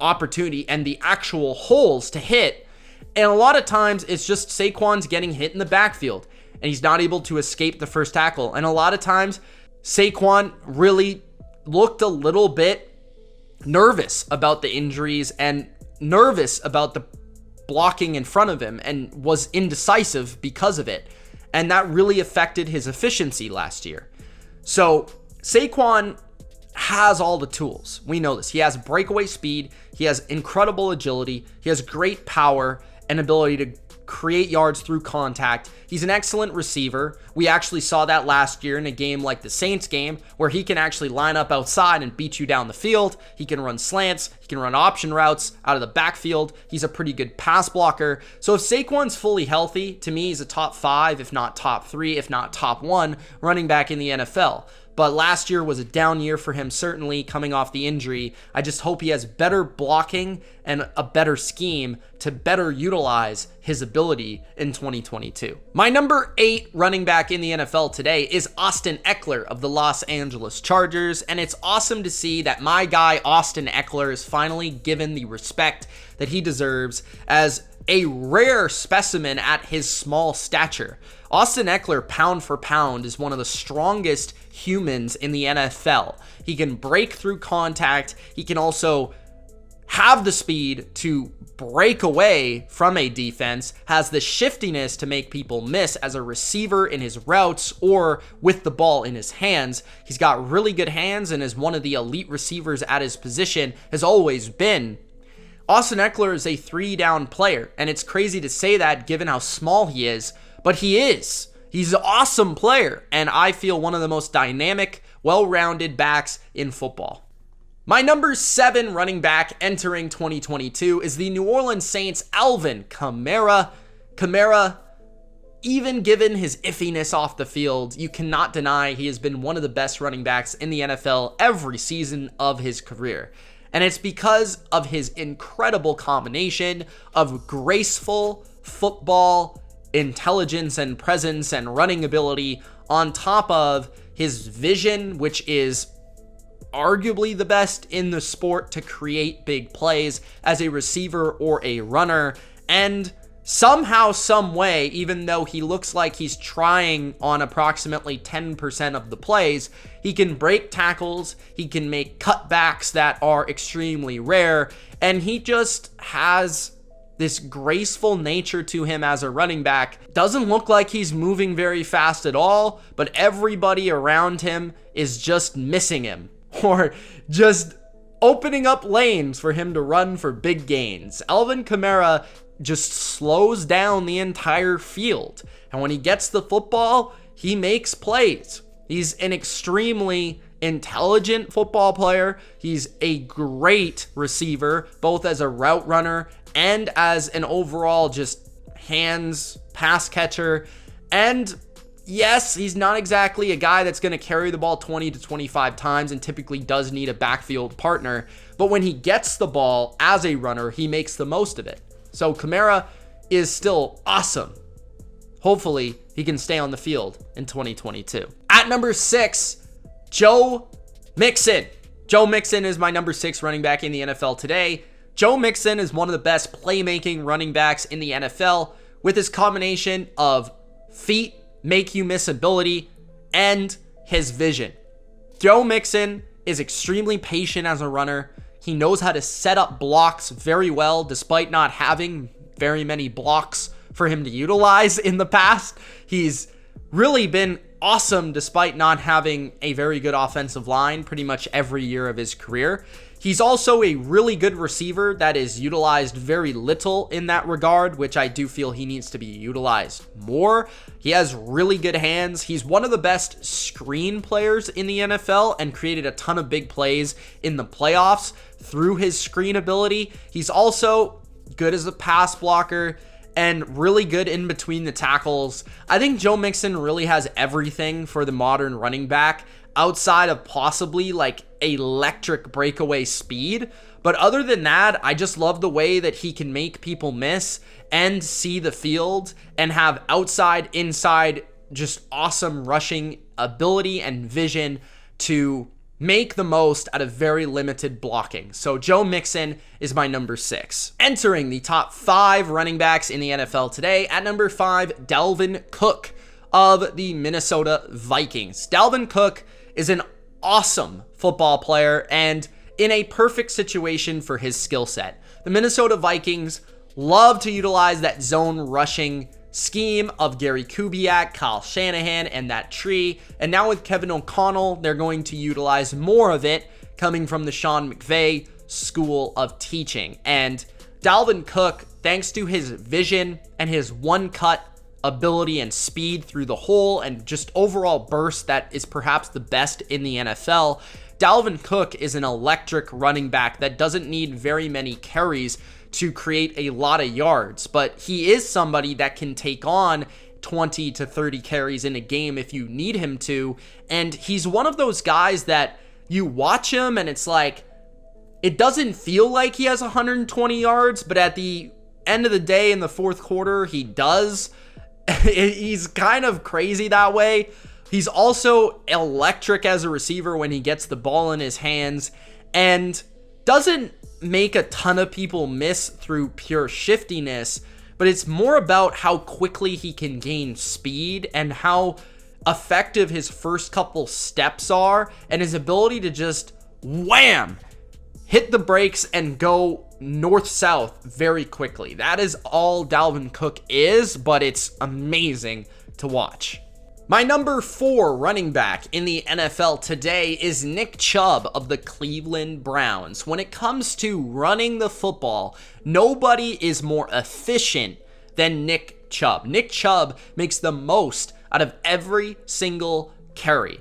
opportunity and the actual holes to hit. And a lot of times it's just Saquon's getting hit in the backfield and he's not able to escape the first tackle. And a lot of times Saquon really looked a little bit nervous about the injuries and nervous about the blocking in front of him and was indecisive because of it. And that really affected his efficiency last year. So Saquon has all the tools. We know this. He has breakaway speed. He has incredible agility. He has great power and ability to create yards through contact. He's an excellent receiver. We actually saw that last year in a game like the Saints game, where he can actually line up outside and beat you down the field. He can run slants. He can run option routes out of the backfield. He's a pretty good pass blocker. So if Saquon's fully healthy, to me, he's a top 5, if not top 3, if not top 1 running back in the NFL. But last year was a down year for him, certainly coming off the injury. I just hope he has better blocking and a better scheme to better utilize his ability in 2022. My number 8 running back in the NFL today is Austin Ekeler of the Los Angeles Chargers, and it's awesome to see that my guy Austin Ekeler is finally given the respect that he deserves as a rare specimen at his small stature. Austin Ekeler, pound for pound, is one of the strongest humans in the NFL. He can break through contact. He can also have the speed to break away from a defense, has the shiftiness to make people miss as a receiver in his routes or with the ball in his hands. He's got really good hands and is one of the elite receivers at his position, has always been. Austin Ekeler is a 3-down player, and it's crazy to say that given how small he is, but he is. He's an awesome player, and I feel one of the most dynamic, well-rounded backs in football. My number 7 running back entering 2022 is the New Orleans Saints' Alvin Kamara. Kamara, even given his iffiness off the field, you cannot deny he has been one of the best running backs in the NFL every season of his career. And it's because of his incredible combination of graceful football intelligence and presence and running ability on top of his vision, which is arguably the best in the sport to create big plays as a receiver or a runner. And somehow, some way, even though he looks like he's trying on approximately 10% of the plays, he can break tackles, he can make cutbacks that are extremely rare, and he just has this graceful nature to him as a running back. Doesn't look like he's moving very fast at all, but everybody around him is just missing him or just opening up lanes for him to run for big gains. Alvin Kamara just slows down the entire field, and when he gets the football, he makes plays. He's an extremely intelligent football player. He's a great receiver, both as a route runner and as an overall just hands pass catcher. And yes, he's not exactly a guy that's going to carry the ball 20 to 25 times and typically does need a backfield partner, but when he gets the ball as a runner, he makes the most of it. So Kamara is still awesome. Hopefully, he can stay on the field in 2022. At number 6, Joe Mixon. Joe Mixon is my number 6 running back in the NFL today. Joe Mixon is one of the best playmaking running backs in the NFL with his combination of feet, make you miss ability, and his vision. Joe Mixon is extremely patient as a runner. He knows how to set up blocks very well, despite not having very many blocks for him to utilize in the past. He's really been awesome despite not having a very good offensive line pretty much every year of his career. He's also a really good receiver that is utilized very little in that regard, which I do feel he needs to be utilized more. He has really good hands. He's one of the best screen players in the NFL and created a ton of big plays in the playoffs through his screen ability. He's also good as a pass blocker and really good in between the tackles. I think Joe Mixon really has everything for the modern running back outside of possibly like electric breakaway speed. But other than that, I just love the way that he can make people miss and see the field and have outside, inside, just awesome rushing ability and vision to make the most out of very limited blocking. So Joe Mixon is my number 6. Entering the top 5 running backs in the NFL today, at number 5, Dalvin Cook of the Minnesota Vikings. Dalvin Cook is an awesome football player and in a perfect situation for his skill set. The Minnesota Vikings love to utilize that zone rushing scheme of Gary Kubiak, Kyle Shanahan, and that tree. And now with Kevin O'Connell, they're going to utilize more of it coming from the Sean McVay school of teaching. And Dalvin Cook thanks to his vision and his one-cut ability and speed through the hole and just overall burst that is perhaps the best in the NFL, Dalvin Cook is an electric running back that doesn't need very many carries to create a lot of yards, but he is somebody that can take on 20 to 30 carries in a game if you need him to, and he's one of those guys that you watch him and it's like, it doesn't feel like he has 120 yards, but at the end of the day in the fourth quarter, he does. He's kind of crazy that way. He's also electric as a receiver when he gets the ball in his hands and doesn't make a ton of people miss through pure shiftiness, but it's more about how quickly he can gain speed and how effective his first couple steps are and his ability to just wham, hit the brakes and go north-south very quickly. That is all Dalvin Cook is, but it's amazing to watch. My number 4 running back in the NFL today is Nick Chubb of the Cleveland Browns. When it comes to running the football, nobody is more efficient than Nick Chubb. Nick Chubb makes the most out of every single carry.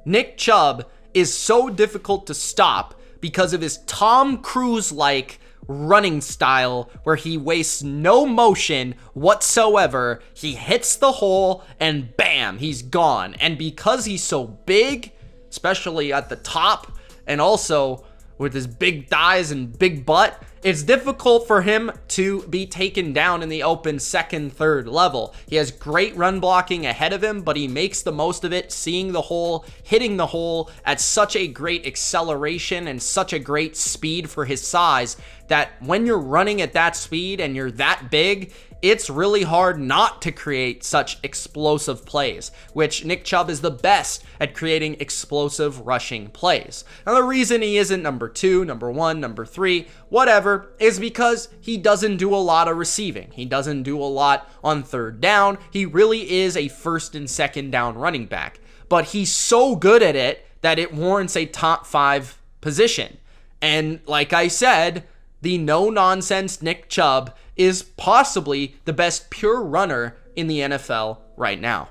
Nick Chubb is so difficult to stop because of his Tom Cruise-like running style where he wastes no motion whatsoever. He hits the hole and bam, he's gone. And because he's so big, especially at the top and also with his big thighs and big butt, it's difficult for him to be taken down in the open second, third level. He has great run blocking ahead of him, but he makes the most of it, seeing the hole, hitting the hole at such a great acceleration and such a great speed for his size that when you're running at that speed and you're that big, it's really hard not to create such explosive plays, which Nick Chubb is the best at creating explosive rushing plays. Now, the reason he isn't number 2, number 1, number 3, whatever, is because he doesn't do a lot of receiving. He doesn't do a lot on third down. He really is a first and second down running back, but he's so good at it that it warrants a top 5 position. And like I said, the no-nonsense Nick Chubb is possibly the best pure runner in the NFL right now.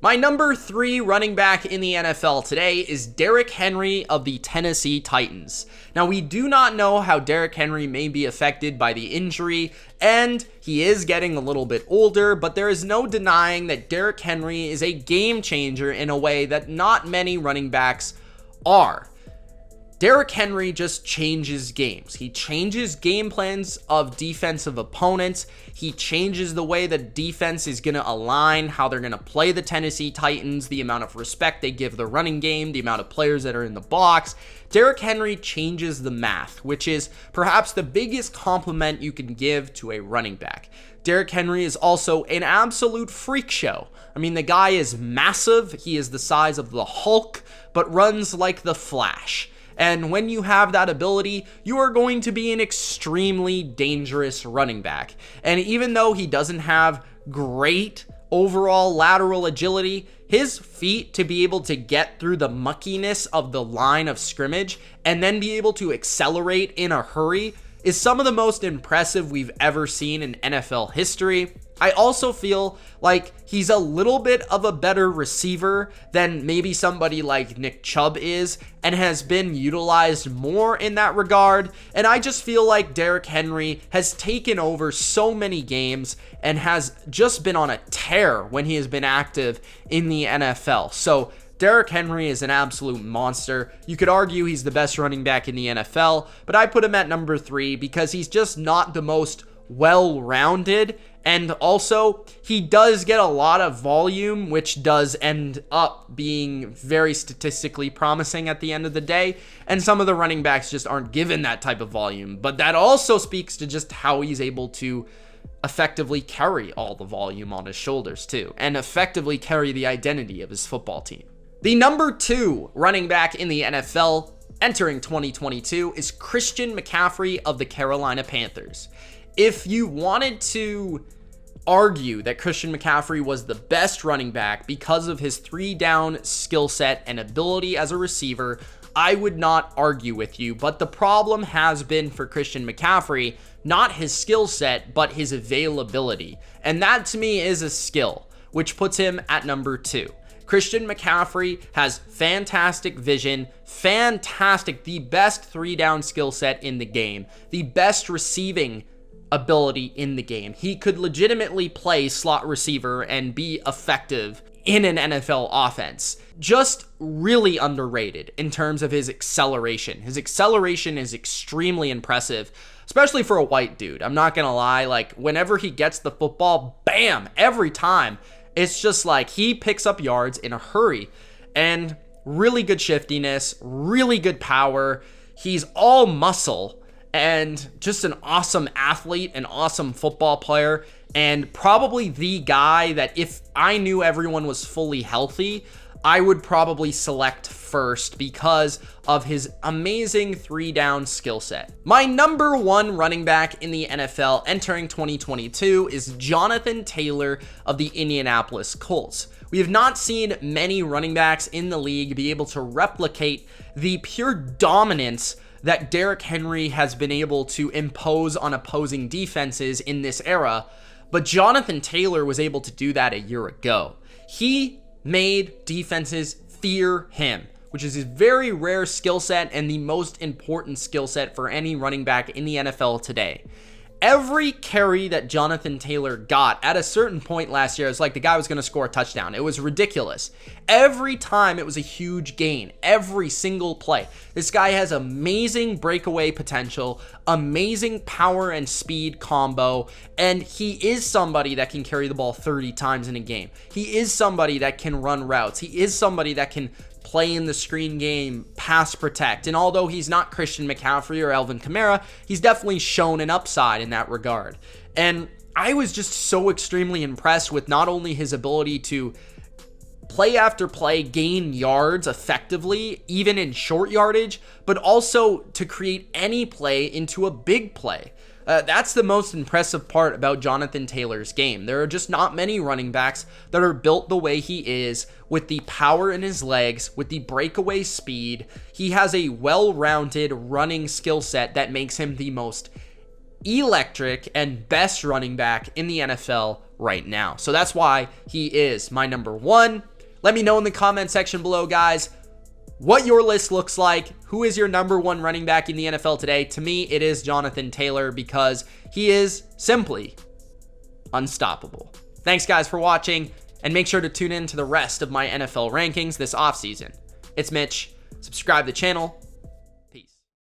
My number 3 running back in the NFL today is Derrick Henry of the Tennessee Titans. Now, we do not know how Derrick Henry may be affected by the injury, and he is getting a little bit older, but there is no denying that Derrick Henry is a game changer in a way that not many running backs are. Derrick Henry just changes games. He changes game plans of defensive opponents. He changes the way the defense is going to align, how they're going to play the Tennessee Titans, the amount of respect they give the running game, the amount of players that are in the box. Derrick Henry changes the math, which is perhaps the biggest compliment you can give to a running back. Derrick Henry is also an absolute freak show. I mean, the guy is massive. He is the size of the Hulk, but runs like the Flash. And when you have that ability, you are going to be an extremely dangerous running back. And even though he doesn't have great overall lateral agility, his feet to be able to get through the muckiness of the line of scrimmage and then be able to accelerate in a hurry is some of the most impressive we've ever seen in NFL history. I also feel like he's a little bit of a better receiver than maybe somebody like Nick Chubb is and has been utilized more in that regard. And I just feel like Derrick Henry has taken over so many games and has just been on a tear when he has been active in the NFL. So Derrick Henry is an absolute monster. You could argue he's the best running back in the NFL, but I put him at number 3 because he's just not the most well-rounded, and also he does get a lot of volume, which does end up being very statistically promising at the end of the day, and some of the running backs just aren't given that type of volume, but that also speaks to just how he's able to effectively carry all the volume on his shoulders too, and effectively carry the identity of his football team. The number 2 running back in the NFL entering 2022 is Christian McCaffrey of the Carolina Panthers. If you wanted to argue that Christian McCaffrey was the best running back because of his 3-down skill set and ability as a receiver, I would not argue with you, but the problem has been for Christian McCaffrey, not his skill set, but his availability. And that to me is a skill, which puts him at number 2. Christian McCaffrey has fantastic vision, the best 3-down skill set in the game, the best receiving ability in the game. He could legitimately play slot receiver and be effective in an NFL offense. Just really underrated in terms of his acceleration. His acceleration is extremely impressive, especially for a white dude. I'm not gonna lie, like whenever he gets the football, bam, every time. It's just like he picks up yards in a hurry, and really good shiftiness, really good power. He's all muscle and just an awesome athlete, an awesome football player, and probably the guy that if I knew everyone was fully healthy, I would probably select first because of his amazing 3-down skill set. My number 1 running back in the NFL entering 2022 is Jonathan Taylor of the Indianapolis Colts. We have not seen many running backs in the league be able to replicate the pure dominance that Derrick Henry has been able to impose on opposing defenses in this era, but Jonathan Taylor was able to do that a year ago. He made defenses fear him, which is his very rare skill set and the most important skill set for any running back in the NFL today. Every carry that Jonathan Taylor got at a certain point last year, it was like the guy was going to score a touchdown. It was ridiculous. Every time it was a huge gain, every single play. This guy has amazing breakaway potential, amazing power and speed combo, and he is somebody that can carry the ball 30 times in a game. He is somebody that can run routes. He is somebody that can play in the screen game, pass protect. And although he's not Christian McCaffrey or Alvin Kamara, he's definitely shown an upside in that regard. And I was just so extremely impressed with not only his ability to play after play, gain yards effectively, even in short yardage, but also to create any play into a big play. That's the most impressive part about Jonathan Taylor's game. There are just not many running backs that are built the way he is, with the power in his legs, with the breakaway speed. He has a well-rounded running skill set that makes him the most electric and best running back in the NFL right now. So that's why he is my number 1. Let me know in the comment section below, guys, what your list looks like. Who is your number 1 running back in the NFL today? To me, it is Jonathan Taylor because he is simply unstoppable. Thanks, guys, for watching, and make sure to tune in to the rest of my NFL rankings this offseason. It's Mitch. Subscribe to the channel,